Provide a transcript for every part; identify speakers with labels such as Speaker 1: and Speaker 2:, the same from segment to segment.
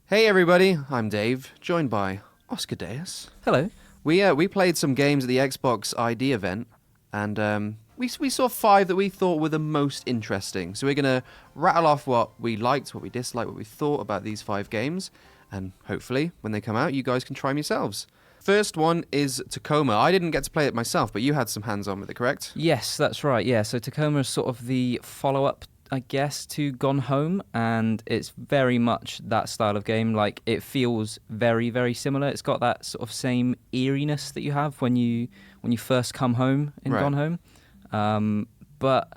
Speaker 1: Hey everybody, I'm Dave, joined by Oscar Deus.
Speaker 2: Hello.
Speaker 1: We played some games at the Xbox ID event, and we saw 5 that we thought were the most interesting. So we're gonna rattle off what we liked, what we disliked, what we thought about these 5 games, and hopefully when they come out, you guys can try them yourselves. First one is Tacoma. I didn't get to play it myself, but you had some hands-on with it, correct?
Speaker 2: Yes, that's right. Yeah, so Tacoma is sort of the follow-up, I guess, to Gone Home, and it's very much that style of game. Like, it feels very, very similar. It's got that sort of same eeriness that you have when you first come home in
Speaker 1: Right.
Speaker 2: Gone Home. But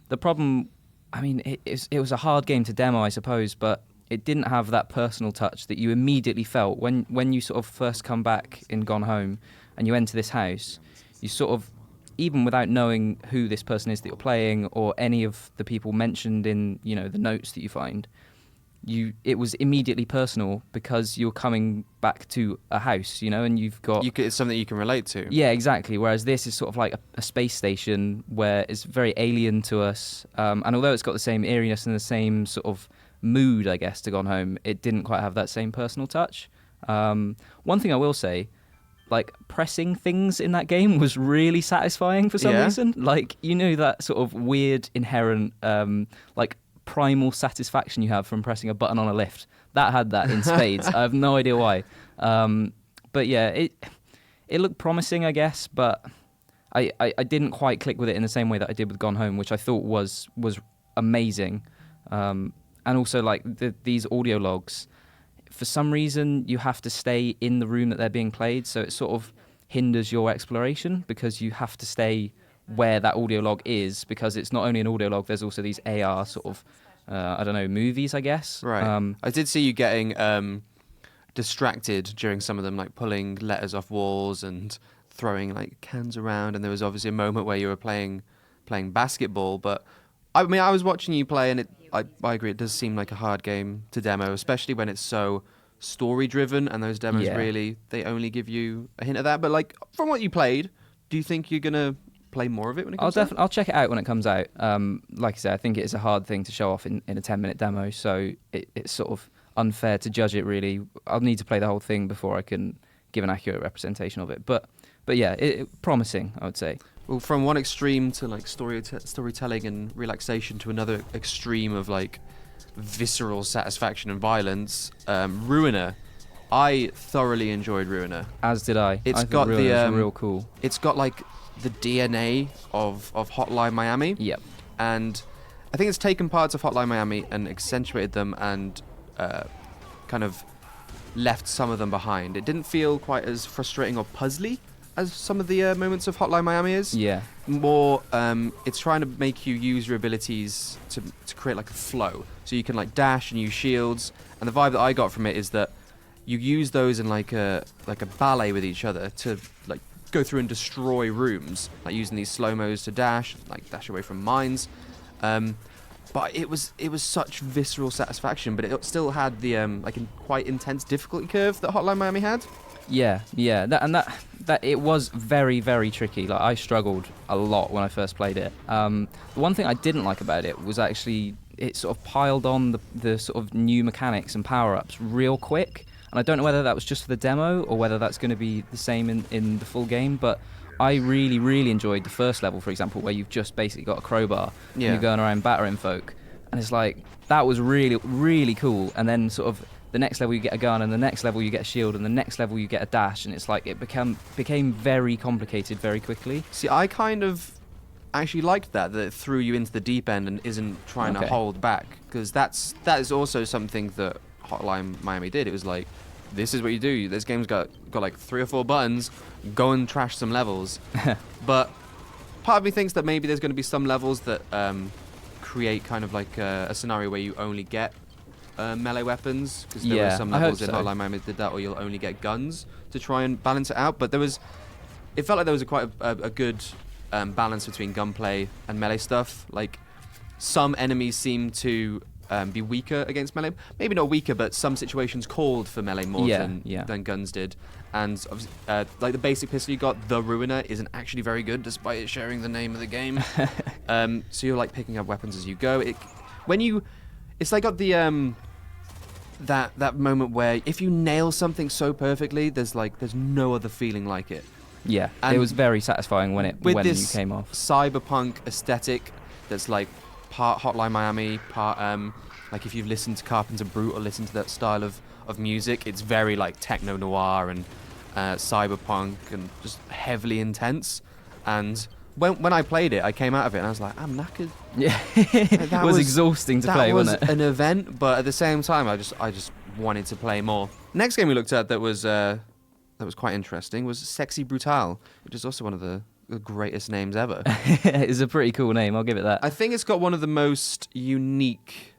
Speaker 2: the problem, I mean, it was a hard game to demo, I suppose, but it didn't have that personal touch that you immediately felt when you sort of first come back in Gone Home and you enter this house. You sort of, even without knowing who this person is that you're playing or any of the people mentioned in, the notes that you find, it was immediately personal because you're coming back to a house, and you've got...
Speaker 1: It's something you can relate to.
Speaker 2: Yeah, exactly. Whereas this is sort of like a space station where it's very alien to us. And although it's got the same eeriness and the same sort of mood, I guess, to Gone Home, it didn't quite have that same personal touch. One thing I will say, like, pressing things in that game was really satisfying for some reason. Like, that sort of weird, inherent, like, primal satisfaction you have from pressing a button on a lift. That had that in spades. I have no idea why. But yeah, it looked promising, I guess, but I didn't quite click with it in the same way that I did with Gone Home, which I thought was amazing. And also, like, these audio logs, for some reason, you have to stay in the room that they're being played, so it sort of hinders your exploration because you have to stay where that audio log is, because it's not only an audio log, there's also these AR sort of, movies, I guess.
Speaker 1: Right. I did see you getting distracted during some of them, like pulling letters off walls and throwing like cans around, and there was obviously a moment where you were playing basketball, but I mean, I was watching you play, and I agree, it does seem like a hard game to demo, especially when it's so story-driven, and those demos really, they only give you a hint of that. But, like, from what you played, do you think you're going to play more of it when it comes out?
Speaker 2: I'll check it out when it comes out. Like I said, I think it is a hard thing to show off in a 10-minute demo, so it's sort of unfair to judge it, really. I'll need to play the whole thing before I can give an accurate representation of it. But yeah, promising, I would say.
Speaker 1: Well, from one extreme to like storytelling and relaxation to another extreme of like visceral satisfaction and violence, Ruiner. I thoroughly enjoyed Ruiner.
Speaker 2: As did I.
Speaker 1: It's
Speaker 2: I
Speaker 1: got
Speaker 2: the real cool.
Speaker 1: It's got like the DNA of Hotline Miami.
Speaker 2: Yep.
Speaker 1: And I think it's taken parts of Hotline Miami and accentuated them and kind of left some of them behind. It didn't feel quite as frustrating or puzzly as some of the moments of Hotline Miami is.
Speaker 2: Yeah.
Speaker 1: More, it's trying to make you use your abilities to create like a flow. So you can like dash and use shields. And the vibe that I got from it is that you use those in like a ballet with each other to like go through and destroy rooms, like using these slow-mos to dash away from mines. But it was such visceral satisfaction, but it still had the like a quite intense difficulty curve that Hotline Miami had.
Speaker 2: Yeah. That it was very, very tricky. Like, I struggled a lot when I first played it. The one thing I didn't like about it was actually it sort of piled on the sort of new mechanics and power-ups real quick. And I don't know whether that was just for the demo or whether that's going to be the same in the full game, but I really, really enjoyed the first level, for example, where you've just basically got a crowbar and you're going around battering folk. And it's like, that was really, really cool. And then sort of the next level you get a gun, and the next level you get a shield, and the next level you get a dash, and it's like it became very complicated very quickly.
Speaker 1: See, I kind of actually liked that it threw you into the deep end and isn't trying to hold back, because that is also something that Hotline Miami did. It was like, this is what you do. This game's got like 3 or 4 buttons. Go and trash some levels. But part of me thinks that maybe there's going to be some levels that create kind of like a scenario where you only get melee weapons, because there were some levels in Hotline Miami that did that, or you'll only get guns to try and balance it out. But it felt like there was quite a good balance between gunplay and melee stuff. Like, some enemies seem to be weaker against melee. Maybe not weaker, but some situations called for melee more than guns did. And like the basic pistol you got, the Ruiner, isn't actually very good, despite it sharing the name of the game. So you're like picking up weapons as you go. It's like got the that moment where if you nail something so perfectly, there's no other feeling like it.
Speaker 2: Yeah,
Speaker 1: And
Speaker 2: it was very satisfying when you came off.
Speaker 1: Cyberpunk aesthetic that's like part Hotline Miami, part like if you've listened to Carpenter Brute or listened to that style of music, it's very like techno noir and cyberpunk and just heavily intense. And when I played it, I came out of it and I was like, I'm knackered.
Speaker 2: Yeah, it was exhausting to play, wasn't it?
Speaker 1: That was an event, but at the same time, I just wanted to play more. Next game we looked at that was quite interesting was Sexy Brutale, which is also one of the greatest names ever.
Speaker 2: It's a pretty cool name, I'll give it that.
Speaker 1: I think it's got one of the most unique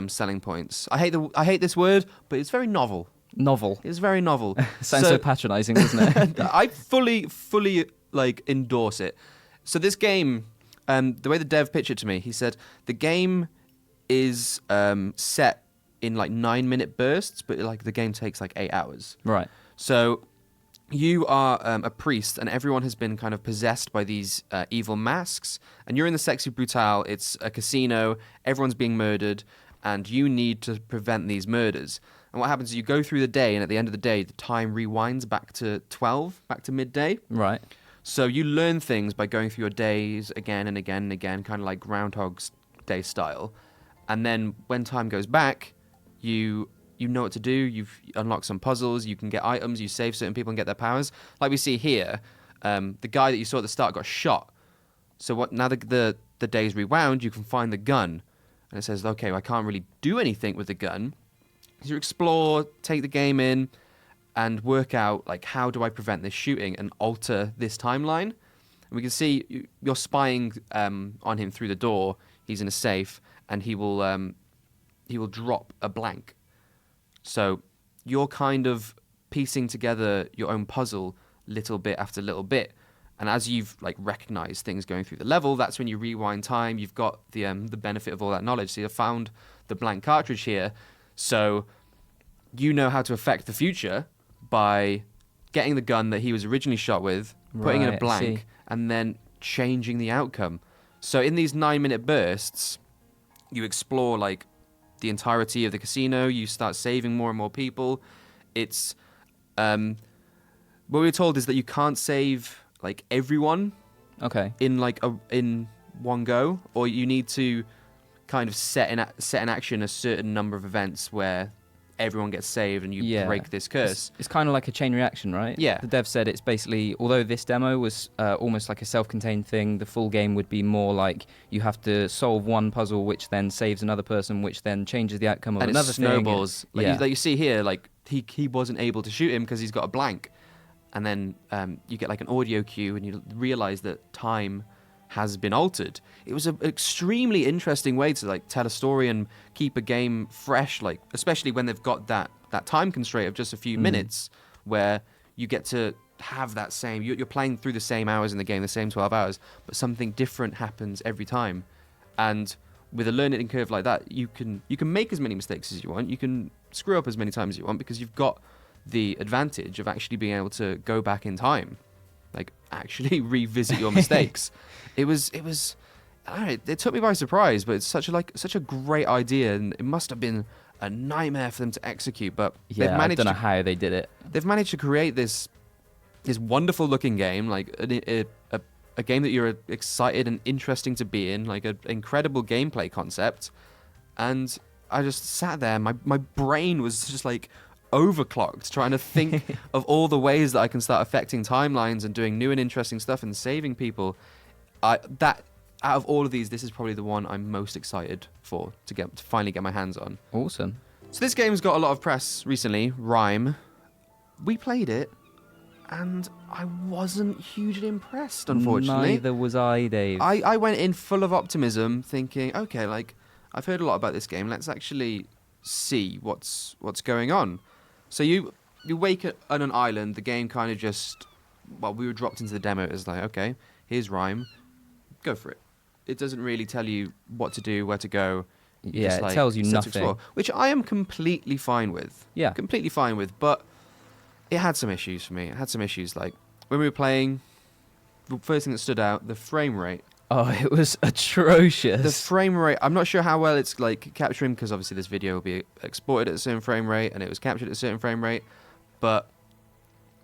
Speaker 1: selling points. I hate this word, but it's very novel.
Speaker 2: Novel.
Speaker 1: It's very novel.
Speaker 2: Sounds so patronising, doesn't it?
Speaker 1: I fully like endorse it. So this game, the way the dev pitched it to me, he said the game is set in like 9-minute bursts, but like the game takes like 8 hours.
Speaker 2: Right.
Speaker 1: So you are a priest, and everyone has been kind of possessed by these evil masks, and you're in the Sexy Brutale. It's a casino. Everyone's being murdered, and you need to prevent these murders. And what happens is you go through the day, and at the end of the day, the time rewinds back to 12, back to midday.
Speaker 2: Right.
Speaker 1: So you learn things by going through your days again and again and again, kind of like Groundhog's Day style. And then when time goes back, you know what to do. You've unlocked some puzzles. You can get items. You save certain people and get their powers. Like we see here, the guy that you saw at the start got shot. So now the day's rewound, you can find the gun. And it says, okay, well, I can't really do anything with the gun. So you explore, take the game in, and work out, like, how do I prevent this shooting and alter this timeline? And we can see you're spying on him through the door. He's in a safe, and he will drop a blank. So you're kind of piecing together your own puzzle little bit after little bit. And as you've like recognized things going through the level, that's when you rewind time. You've got the benefit of all that knowledge. So you've found the blank cartridge here. So you know how to affect the future by getting the gun that he was originally shot with, putting in a blank, and then changing the outcome. So in these 9-minute bursts, you explore like the entirety of the casino. You start saving more and more people. It's what we were told is that you can't save like everyone.
Speaker 2: Okay.
Speaker 1: In one go, or you need to kind of set in action a certain number of events where everyone gets saved and you break this curse.
Speaker 2: It's kind of like a chain reaction, right?
Speaker 1: Yeah.
Speaker 2: The dev said it's basically, although this demo was almost like a self-contained thing, the full game would be more like you have to solve one puzzle, which then saves another person, which then changes the outcome of another thing.
Speaker 1: And it snowballs. Like you see here, like he wasn't able to shoot him because he's got a blank. And then you get like an audio cue and you realize that time has been altered. It was an extremely interesting way to like tell a story and keep a game fresh, like especially when they've got that time constraint of just a few minutes, where you get to have that same. You're playing through the same hours in the game, the same 12 hours, but something different happens every time. And with a learning curve like that, you can make as many mistakes as you want. You can screw up as many times as you want because you've got the advantage of actually being able to go back in time, like actually revisit your mistakes. It took me by surprise, but it's such a great idea, and it must have been a nightmare for them to execute. But they've managed.
Speaker 2: I don't know how they did it.
Speaker 1: They've managed to create this wonderful looking game, like a game that you're excited and interesting to be in, like an incredible gameplay concept. And I just sat there, my brain was just like overclocked, trying to think of all the ways that I can start affecting timelines and doing new and interesting stuff and saving people. That out of all of these, this is probably the one I'm most excited for to finally get my hands on.
Speaker 2: Awesome.
Speaker 1: So this game's got a lot of press recently. Rime. We played it, and I wasn't hugely impressed, unfortunately.
Speaker 2: Neither was I, Dave.
Speaker 1: I went in full of optimism, thinking, okay, like I've heard a lot about this game. Let's actually see what's going on. So you wake on an island. The game kind of just, we were dropped into the demo. It was like, okay, here's Rime. Go for it. It doesn't really tell you what to do, where to go.
Speaker 2: It tells you nothing.
Speaker 1: Explore, which I am completely fine with.
Speaker 2: Yeah.
Speaker 1: Completely fine with. But it had some issues for me. It had some issues. Like, when we were playing, the first thing that stood out, the frame rate.
Speaker 2: Oh, it was atrocious.
Speaker 1: The frame rate, I'm not sure how well it's like capturing, because obviously this video will be exported at a certain frame rate and it was captured at a certain frame rate, but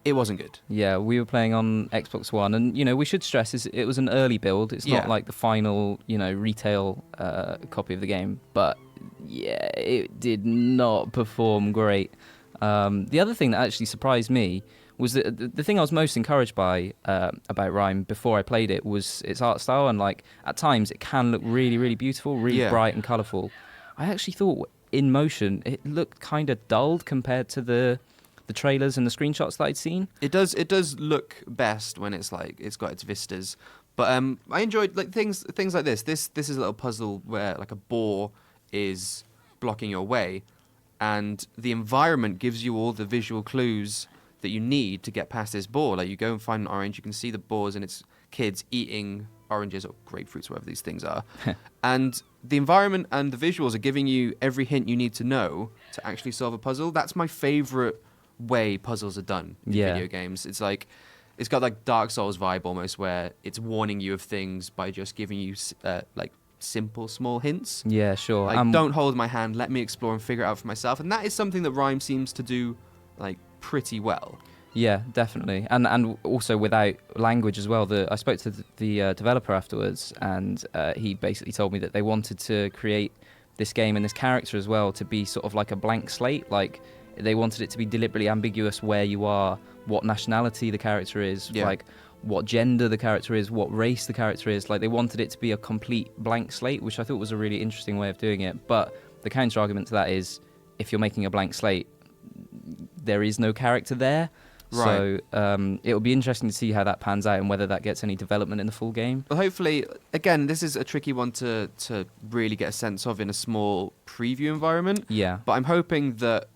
Speaker 1: it wasn't good.
Speaker 2: Yeah, we were playing on Xbox One, and we should stress it was an early build. It's not like the final, retail copy of the game, but yeah, it did not perform great. The other thing that actually surprised me was that the thing I was most encouraged by about Rime before I played it was its art style, and like at times it can look really, really beautiful, really bright and colourful. I actually thought in motion it looked kind of dulled compared to the trailers and the screenshots that I'd seen.
Speaker 1: It does look best when it's like it's got its vistas, but I enjoyed like things like this. This is a little puzzle where like a boar is blocking your way, and the environment gives you all the visual clues that you need to get past this boar. Like you go and find an orange, you can see the boars and its kids eating oranges or grapefruits, whatever these things are. And the environment and the visuals are giving you every hint you need to know to actually solve a puzzle. That's my favorite way puzzles are done in video games. It's like it's got like Dark Souls vibe almost, where it's warning you of things by just giving you like simple small hints.
Speaker 2: Yeah, sure.
Speaker 1: Like don't hold my hand, let me explore and figure it out for myself. And that is something that Rime seems to do like pretty well.
Speaker 2: Yeah, definitely, and also without language as well. I spoke to the developer afterwards, and he basically told me that they wanted to create this game and this character as well to be sort of like a blank slate. Like they wanted it to be deliberately ambiguous where you are, what nationality the character is, like what gender the character is, what race the character is. Like they wanted it to be a complete blank slate, which I thought was a really interesting way of doing it. But the counter argument to that is, if you're making a blank slate, there is no character there.
Speaker 1: Right.
Speaker 2: So it'll be interesting to see how that pans out and whether that gets any development in the full game.
Speaker 1: Well, hopefully, again, this is a tricky one to really get a sense of in a small preview environment.
Speaker 2: Yeah.
Speaker 1: But I'm hoping that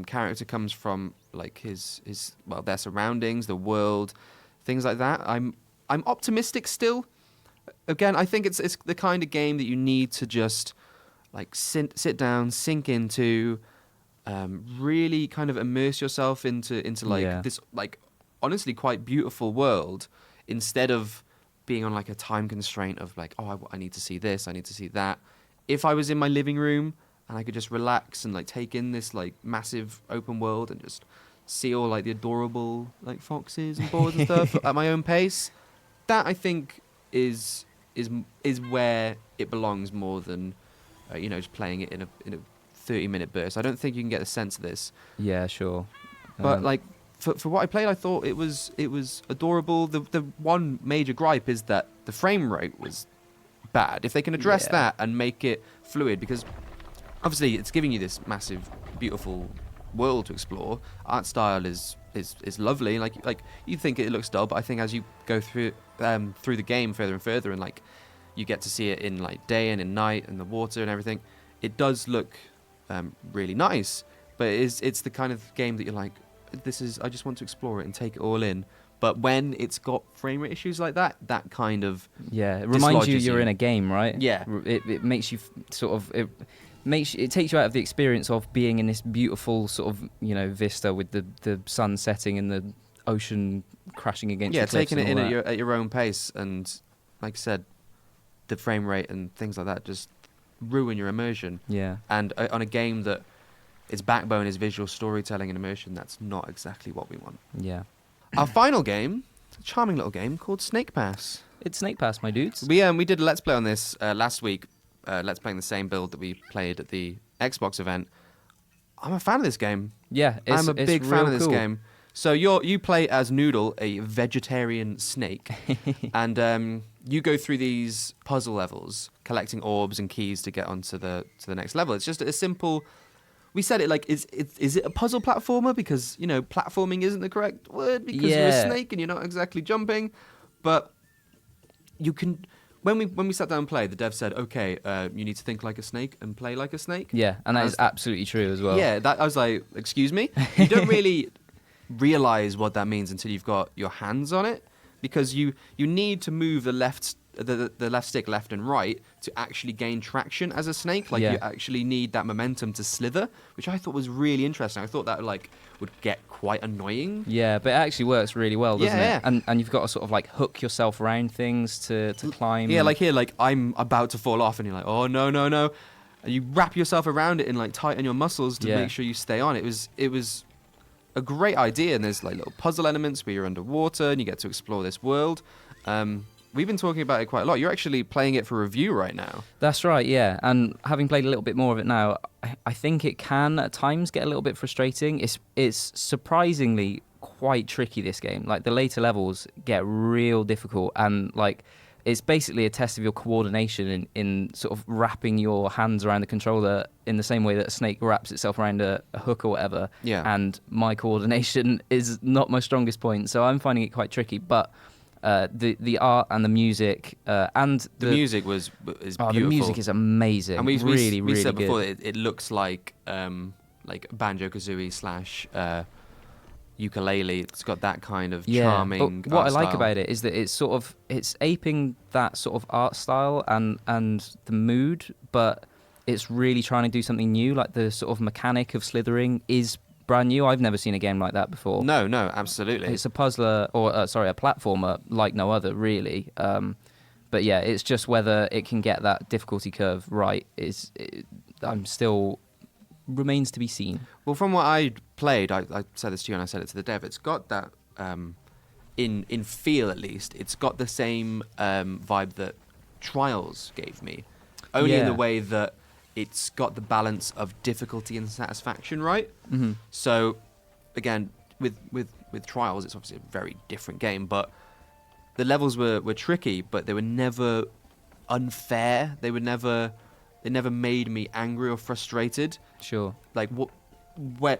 Speaker 1: character comes from like his their surroundings, the world, things like that. I'm optimistic still. Again, I think it's the kind of game that you need to just like sit down, sink into. Really kind of immerse yourself into like this like honestly quite beautiful world, instead of being on like a time constraint of like, oh, I need to see this, I need to see that. If I was in my living room and I could just relax and like take in this like massive open world and just see all like the adorable like foxes and boars and stuff at my own pace, that I think is where it belongs more than just playing it in a 30-minute burst. I don't think you can get a sense of this.
Speaker 2: Yeah, sure.
Speaker 1: But like for what I played, I thought it was adorable. The one major gripe is that the frame rate was bad. If they can address that and make it fluid, because obviously it's giving you this massive, beautiful world to explore. Art style is lovely. Like you think it looks dull, but I think as you go through the game further and further, and like you get to see it in like day and in night and the water and everything, it does look really nice. But it's the kind of game that you're like, I just want to explore it and take it all in. But when it's got frame rate issues like that kind of
Speaker 2: it reminds you're in a game, right?
Speaker 1: Yeah,
Speaker 2: it makes you it takes you out of the experience of being in this beautiful sort of vista with the sun setting and the ocean crashing against the cliffs.
Speaker 1: Taking it in at your own pace, and like I said, the frame rate and things like that just ruin your immersion.
Speaker 2: Yeah,
Speaker 1: and on a game that its backbone is visual storytelling and immersion, that's not exactly what we want.
Speaker 2: Yeah.
Speaker 1: Our final game, a charming little game called Snake Pass.
Speaker 2: It's Snake Pass, my dudes.
Speaker 1: We did a Let's Play on this last week. Let's Playing the same build that we played at the Xbox event. I'm a fan of this game.
Speaker 2: Yeah,
Speaker 1: I'm a big fan of this game. So you play as Noodle, a vegetarian snake, and you go through these puzzle levels, collecting orbs and keys to get onto the next level. It's just a simple. We said it like, is it a puzzle platformer? Because, platforming isn't the correct word because you're a snake and you're not exactly jumping. But you can, when we sat down and played, the dev said, okay, you need to think like a snake and play like a snake.
Speaker 2: Yeah, and that is absolutely true as well.
Speaker 1: Yeah, I was like, excuse me? You don't really realize what that means until you've got your hands on it, because you need to move the left the left stick, left and right, to actually gain traction as a snake. Like you actually need that momentum to slither, which I thought was really interesting. I thought that like would get quite annoying.
Speaker 2: Yeah, but it actually works really well, doesn't
Speaker 1: Yeah.
Speaker 2: it? And you've got to sort of like hook yourself around things to climb.
Speaker 1: Yeah, like here, like I'm about to fall off, and you're like, oh no, no, no. And you wrap yourself around it and like tighten your muscles to make sure you stay on. It was a great idea, and there's like little puzzle elements where you're underwater and you get to explore this world. We've been talking about it quite a lot. You're actually playing it for review right now.
Speaker 2: That's right, yeah. And having played a little bit more of it now, I think it can at times get a little bit frustrating. It's surprisingly quite tricky, this game. Like the later levels get real difficult, and like it's basically a test of your coordination in sort of wrapping your hands around the controller in the same way that a snake wraps itself around a hook or whatever.
Speaker 1: Yeah.
Speaker 2: And my coordination is not my strongest point, so I'm finding it quite tricky. But the art and the music and
Speaker 1: the music is beautiful.
Speaker 2: The music is amazing.
Speaker 1: And we
Speaker 2: really
Speaker 1: said before
Speaker 2: good.
Speaker 1: that it looks like Banjo-Kazooie / ukulele. It's got that kind of charming.
Speaker 2: But what I like
Speaker 1: style.
Speaker 2: about it is that it's aping that sort of art style and the mood, but it's really trying to do something new. Like the sort of mechanic of slithering is brand new. I've never seen a game like that before.
Speaker 1: No, absolutely.
Speaker 2: It's a puzzler, or a platformer like no other, really. But yeah, it's just whether it can get that difficulty curve right. Remains to be seen.
Speaker 1: Well, from what I played, I said this to you and I said it to the dev. It's got that in feel at least. It's got the same vibe that Trials gave me, only in the way that it's got the balance of difficulty and satisfaction right.
Speaker 2: Mm-hmm.
Speaker 1: So, again, with Trials, it's obviously a very different game, but the levels were tricky, but they were never unfair. They never made me angry or frustrated.
Speaker 2: Sure.
Speaker 1: Like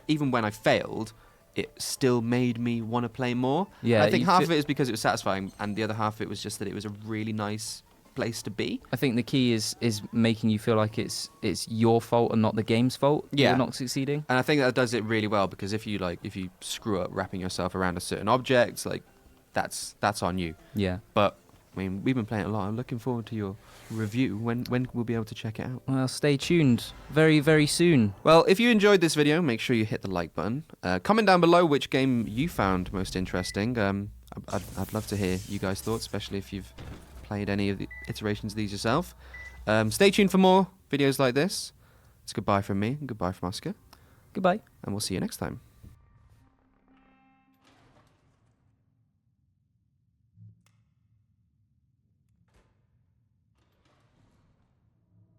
Speaker 1: even when I failed, it still made me want to play more.
Speaker 2: Yeah.
Speaker 1: I think half of it is because it was satisfying, and the other half of it was just that it was a really nice place to be.
Speaker 2: I think the key is making you feel like it's your fault and not the game's fault.
Speaker 1: Yeah.
Speaker 2: You're not succeeding.
Speaker 1: And I think that does it really well, because if you screw up wrapping yourself around a certain object, like that's on you.
Speaker 2: Yeah.
Speaker 1: But I mean, we've been playing it a lot. I'm looking forward to your review. When we'll be able to check it out?
Speaker 2: Well, stay tuned. Very, very soon.
Speaker 1: Well, if you enjoyed this video, make sure you hit the like button. Comment down below which game you found most interesting. I'd love to hear you guys' thoughts, especially if you've played any of the iterations of these yourself. Stay tuned for more videos like this. It's goodbye from me and goodbye from Oscar.
Speaker 2: Goodbye.
Speaker 1: And we'll see you next time.